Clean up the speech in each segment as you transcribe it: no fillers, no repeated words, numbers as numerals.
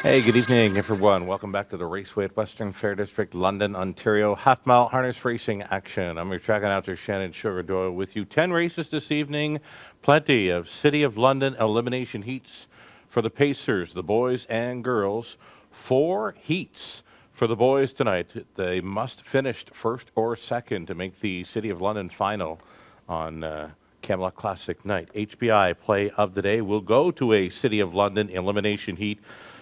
Hey, good evening, everyone. Welcome back to the Raceway at Western Fair District, London, Ontario. Half-mile harness racing action. I'm your track announcer, Shannon Doyle, with you. 10 races this evening. Plenty of City of London elimination heats for the Pacers, the boys and girls. 4 heats for the boys tonight. They must finish first or second to make the City of London final on Camelot Classic night. HBI play of the day will go to a City of London elimination heat.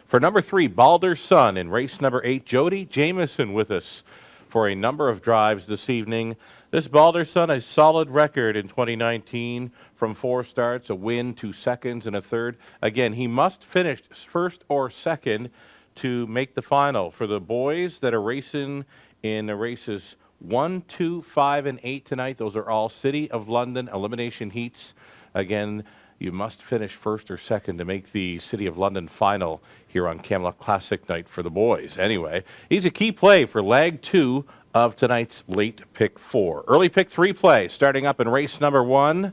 For number 3, Balder's Son in race number 8, Jody Jameson with us for a number of drives this evening. This Balder's Son, a solid record in 2019 from 4 starts, a win, 2 seconds, and a third. Again, he must finish first or second to make the final. For the boys that are racing in the races 1, 2, 5, and 8 tonight, those are all City of London elimination heats. Again, you must finish first or second to make the City of London final here on Camelot Classic night for the boys. Anyway, he's a key play for leg 2 of tonight's late pick 4. Early pick 3 play starting up in race number 1.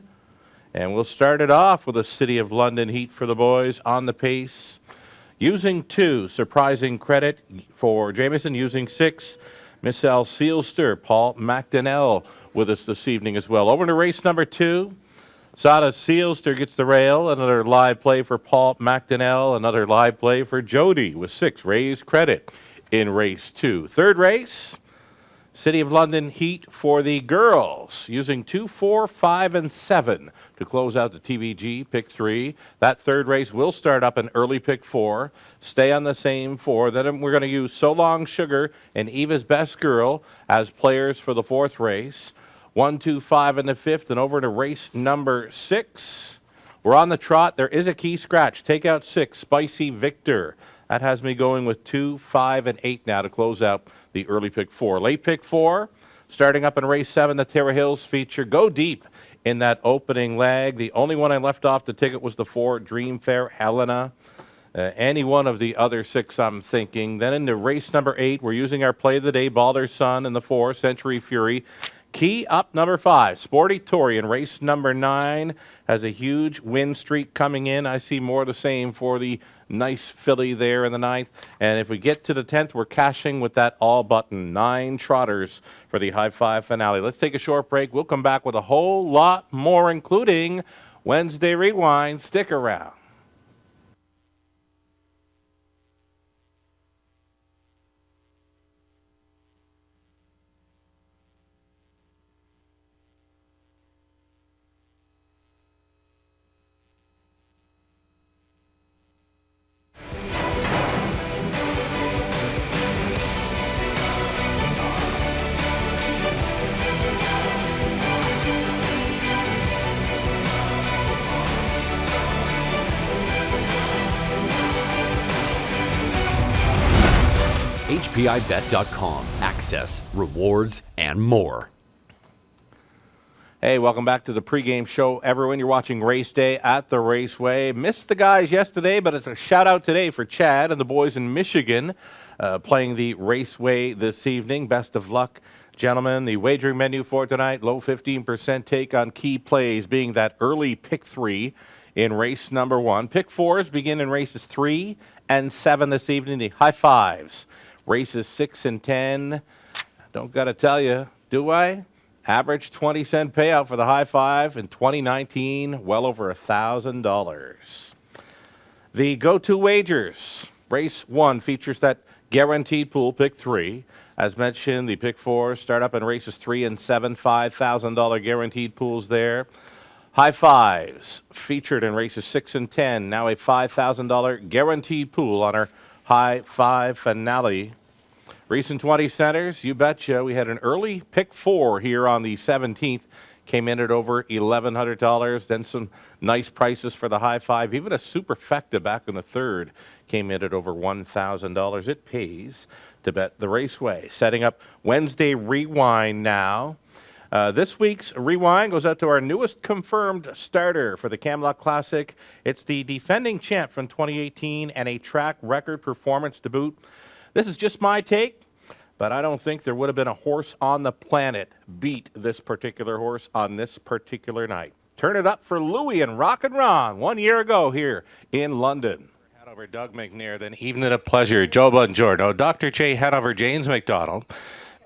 And we'll start it off with a City of London heat for the boys on the pace. Using 2, surprising credit for Jameson. Using 6, Miss Al Sealster, Paul McDonnell with us this evening as well. Over to race number 2. Sada Sealster gets the rail. Another live play for Paul McDonnell. Another live play for Jody with 6 raised credit in race 2. Third race, City of London heat for the girls. Using 2, 4, 5, and 7 to close out the TVG pick 3. That third race will start up in early pick 4. Stay on the same 4. Then we're going to use So Long Sugar and Eva's Best Girl as players for the 4th race. 1, 2, 5 in the 5th, and over to race number 6. We're on the trot. There is a key scratch. Take out 6, Spicy Victor. That has me going with 2, 5, and 8 now to close out the early pick 4. Late pick 4, starting up in race 7, the Terra Hills feature. Go deep in that opening leg. The only one I left off the ticket was the 4, Dream Fair Helena. Any one of the other 6, I'm thinking. Then into race number 8, we're using our play of the day, Balder's Son, in the 4, Century Fury. Key up number 5, Sporty Tory in race number 9 has a huge win streak coming in. I see more of the same for the nice filly there in the 9th. And if we get to the 10th, we're cashing with that all button. 9 trotters for the high 5 finale. Let's take a short break. We'll come back with a whole lot more, including Wednesday Rewind. Stick around. HPIBet.com. Access, rewards, and more. Hey, welcome back to the pregame show, everyone. You're watching Race Day at the Raceway. Missed the guys yesterday, but it's a shout-out today for Chad and the boys in Michigan playing the Raceway this evening. Best of luck, gentlemen. The wagering menu for tonight, low 15% take on key plays, being that early pick 3 in race number 1. Pick 4s begin in races 3 and 7 this evening. The high 5s, races 6 and 10. Don't got to tell you, do I? Average 20-cent payout for the high 5 in 2019, well over $1,000. The go-to wagers. Race 1 features that guaranteed pool, pick 3. As mentioned, the pick 4 start up in races 3 and 7, $5,000 guaranteed pools there. High 5s featured in races 6 and 10, now a $5,000 guaranteed pool on our high 5 finale. Recent 20 centers, you betcha. We had an early pick 4 here on the 17th. Came in at over $1,100. Then some nice prices for the high 5. Even a superfecta back in the 3rd came in at over $1,000. It pays to bet the Raceway. Setting up Wednesday Rewind now. This week's Rewind goes out to our newest confirmed starter for the Camelot Classic. It's the defending champ from 2018 and a track record performance to boot. This is just my take, but I don't think there would have been a horse on the planet beat this particular horse on this particular night. Turn it up for Louie and Rock and Ron 1 year ago here in London. Had Over Doug McNair, then Evening of Pleasure, Joe Bongiorno, Dr. J. Hanover, James McDonald.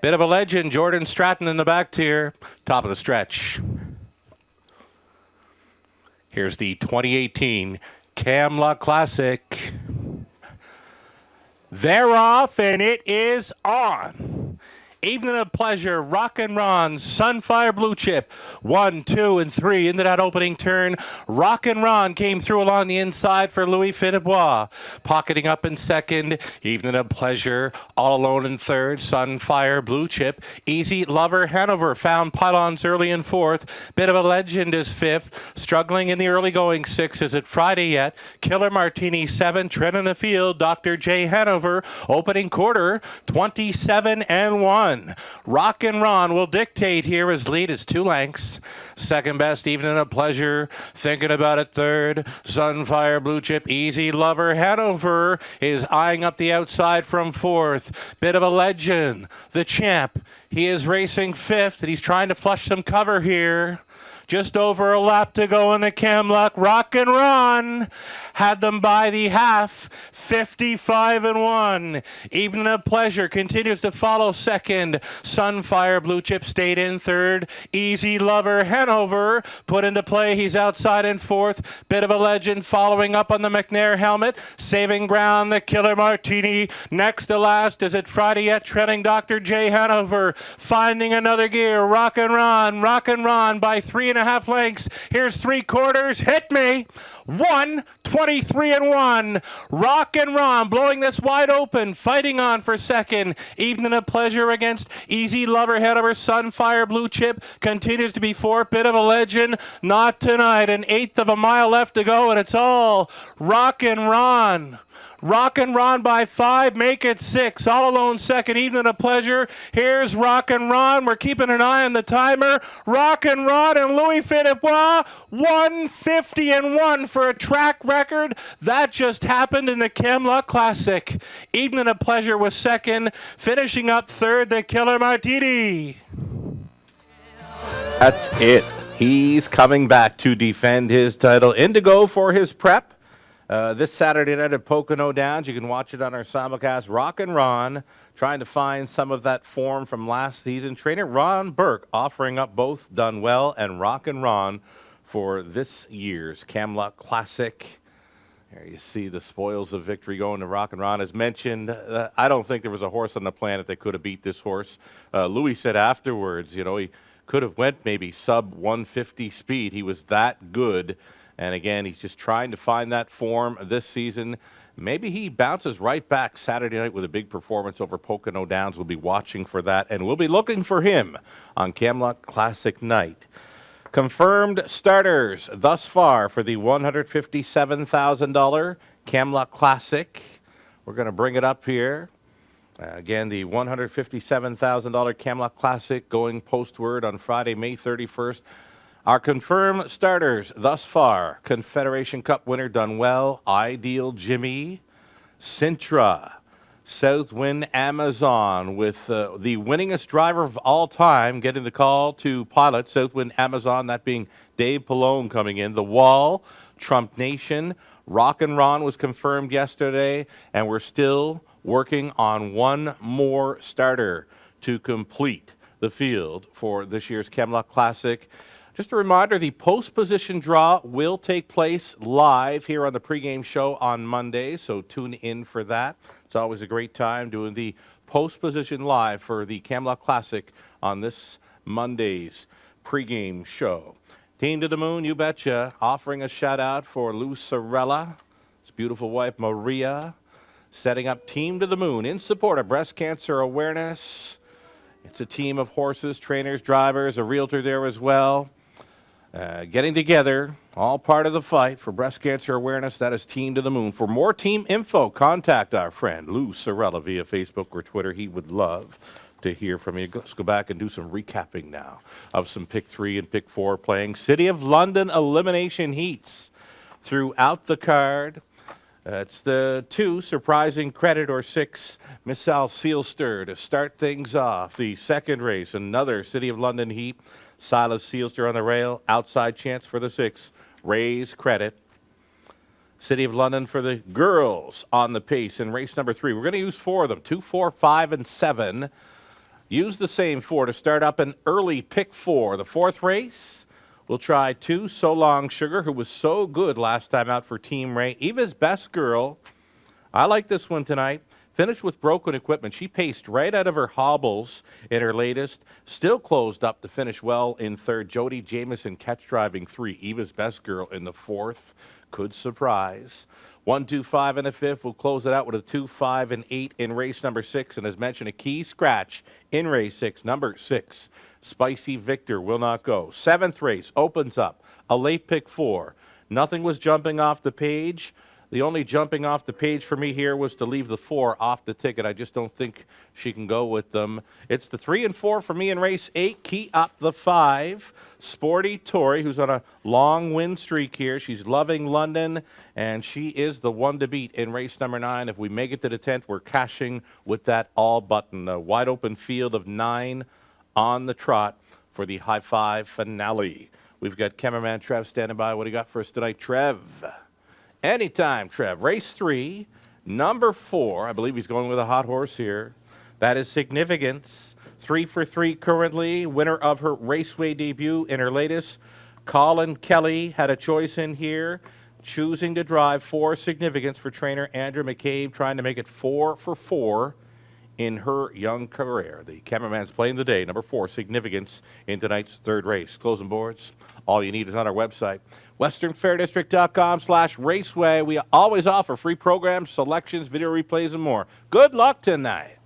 Bit of a legend, Jordan Stratton in the back tier, top of the stretch. Here's the 2018 Camluck Classic. They're off, and it is on. Evening of Pleasure, Rock and Ron, Sunfire Blue Chip, 1, 2, and 3 into that opening turn. Rock and Ron came through along the inside for Louis Fitebois. Pocketing up in second, Evening of Pleasure, all alone in third, Sunfire Blue Chip. Easy Lover Hanover found pylons early in fourth. Bit of a Legend is fifth. Struggling in the early going sixth. Is it Friday yet? Killer Martini 7, Trent in the field, Dr. J. Hanover. Opening quarter, 27 and 1. Rock and Ron will dictate here. His lead is 2 lengths. Second best, Evening of Pleasure. Thinking about it third. Sunfire Blue Chip. Easy Lover Hanover is eyeing up the outside from fourth. Bit of a Legend. The champ. He is racing fifth, and he's trying to flush some cover here. Just over a lap to go in the Camluck. Rock and Ron had them by the half, 55 and 1. Evening of Pleasure continues to follow second. Sunfire Blue Chip stayed in third. Easy Lover Hanover put into play. He's outside in fourth. Bit of a Legend following up on the McNair helmet. Saving ground, the Killer Martini. Next to last, is it Friday yet? Treading Dr. J. Hanover. Finding another gear. Rock and Ron by 3.5 lengths. Here's 3/4. Hit me. 1, 23 and 1. Rock and Ron blowing this wide open, fighting on for second. Evening of Pleasure against Easy Lover Hanover. Sunfire Blue Chip continues to be fourth. Bit of a Legend, not tonight. 1/8 of a mile left to go, and it's all Rock and Ron. Rock and Ron by 5, make it 6. All alone second, Evening of Pleasure. Here's Rock and Ron. We're keeping an eye on the timer. Rock and Ron and Louis Fitebois, 150 and 1 for a track record. That just happened in the Camluck Classic. Evening of Pleasure was second, finishing up third, the Killer Martini. That's it. He's coming back to defend his title. Indigo for his prep. This Saturday night at Pocono Downs, you can watch it on our simulcast. Rock and Ron trying to find some of that form from last season. Trainer Ron Burke offering up both Done Well and Rock and Ron for this year's Camluck Classic. There you see the spoils of victory going to Rock and Ron. As mentioned, I don't think there was a horse on the planet that could have beat this horse. Louis said afterwards, you know, he could have went maybe sub 150 speed. He was that good. And again, he's just trying to find that form this season. Maybe he bounces right back Saturday night with a big performance over Pocono Downs. We'll be watching for that, and we'll be looking for him on Camluck Classic night. Confirmed starters thus far for the $157,000 Camluck Classic. We're going to bring it up here. Again, the $157,000 Camluck Classic going postward on Friday, May 31st. Our confirmed starters thus far: Confederation Cup winner Done Well, Ideal Jimmy, Sintra, Southwind Amazon, with the winningest driver of all time getting the call to pilot Southwind Amazon, that being Dave Pallone coming in. The Wall, Trump Nation, Rock and Ron was confirmed yesterday, and we're still working on one more starter to complete the field for this year's Camluck Classic. Just a reminder, the post position draw will take place live here on the pregame show on Monday, so tune in for that. It's always a great time doing the post position live for the Camluck Classic on this Monday's pregame show. Team to the Moon, you betcha, offering a shout out for Lou Sorella, his beautiful wife Maria, setting up Team to the Moon in support of breast cancer awareness. It's a team of horses, trainers, drivers, a realtor there as well. Getting together, all part of the fight for breast cancer awareness. That is Team to the Moon. For more team info, contact our friend Lou Sorella via Facebook or Twitter. He would love to hear from you. Let's go back and do some recapping now of some Pick 3 and Pick 4 playing. City of London elimination heats throughout the card. It's the 2 surprising credit or 6 Missile Sealster to start things off. The second race, another City of London heat. Silas Sealster on the rail. Outside chance for the 6. Raise credit. City of London for the girls on the pace in race number 3. We're going to use 4 of them, 2, 4, 5, and 7. Use the same 4 to start up an early pick 4. The 4th race, we'll try 2, So Long Sugar, who was so good last time out for Team Ray. Eva's Best Girl. I like this one tonight. Finished with broken equipment. She paced right out of her hobbles in her latest. Still closed up to finish well in 3rd. Jody Jameson catch driving 3. Eva's Best Girl in the 4th. Could surprise. 1, 2, 5 in the 5th. We'll close it out with a 2, 5, and 8 in race number 6. And as mentioned, a key scratch in race 6. Number 6, Spicy Victor will not go. 7th race opens up a late pick 4. Nothing was jumping off the page. The only jumping off the page for me here was to leave the 4 off the ticket. I just don't think she can go with them. It's the 3 and 4 for me in race 8. Key up the 5. Sporty Tori, who's on a long win streak here. She's loving London, and she is the one to beat in race number 9. If we make it to the 10th, we're cashing with that all button. A wide open field of 9 on the trot for the high 5 finale. We've got cameraman Trev standing by. What do you got for us tonight, Trev? Anytime, Trev. Race 3, number 4. I believe he's going with a hot horse here. That is Significance. 3 for 3 currently. Winner of her Raceway debut in her latest. Colin Kelly had a choice in here. Choosing to drive 4 Significance for trainer Andrew McCabe. Trying to make it 4 for 4 in her young career. The cameraman's playing the day. Number 4, Significance in tonight's 3rd race. Closing boards. All you need is on our website, westernfairdistrict.com/raceway. We always offer free programs, selections, video replays, and more. Good luck tonight.